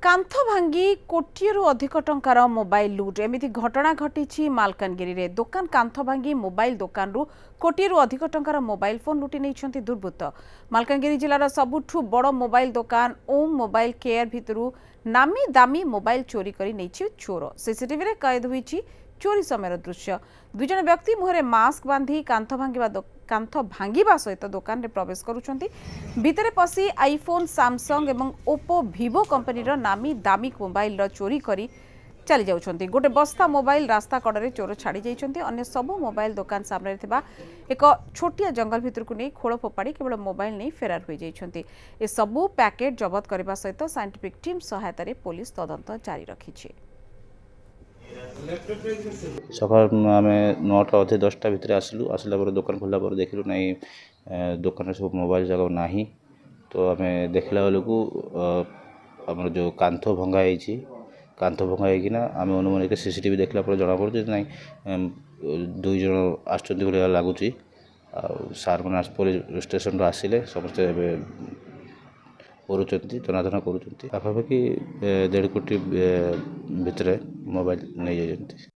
कांथ भांगी कोटियरु अधिक टंकार मोबाइल लुट एमिति घटना घटी मालकानगिरी रे दुकान कांथ भांगी मोबाइल दुकान रु कोटियरु अधिक टंकार मोबाइल फोन लुटि नहीं दुर्बृत्त। मालकानगिरी जिलार सबुठु बड़ मोबाइल दुकान ओम मोबाइल केयर भितरु नामी दामी मोबाइल चोरी करी नहीं चोर। सीसीटीवी रे कैद होईछि चोरी समय दृश्य। दुईज व्यक्ति मुहरे मास्क बांधी कांथ भांगिबा सहित दुकान रे प्रवेश करुछंती। भितरे पसी आईफोन सैमसंग एवं ओप्पो वीवो कंपनी नामी दामी मोबाइल चोरी करी चली जाउछंती। गोटे बस्ता मोबाइल रास्ता कड़े चोर छाड़ी जाइछंती। अन्य सब मोबाइल दुकान सामने थिबा एक छोटिया जंगल भितर को नहीं खोल फोपाड़ी केवल मोबाइल नहीं फेरार हो जाइछंती। ए सबु पैकेट जबत करबा सहित साइंटिफिक टीम सहायता रे पुलिस तदंत जारी रखिछि। सकाल आम 9टा अधे 10टा भितर आसलु आसला दुकान खोला देखलु ना दुकान सब मोबाइल जगह ना तो आम देखला बेलू आम जो कांथ भंगा होना आम अनुमान के सीसीटीवी देखला जना पड़े ना दुई जन आसुँच लगुच सार मैंने पुलिस स्टेशन आसिले समस्ते तनातना कर पाखापाखि 1.5 कोटी भितर मोबाइल नहीं जाइए।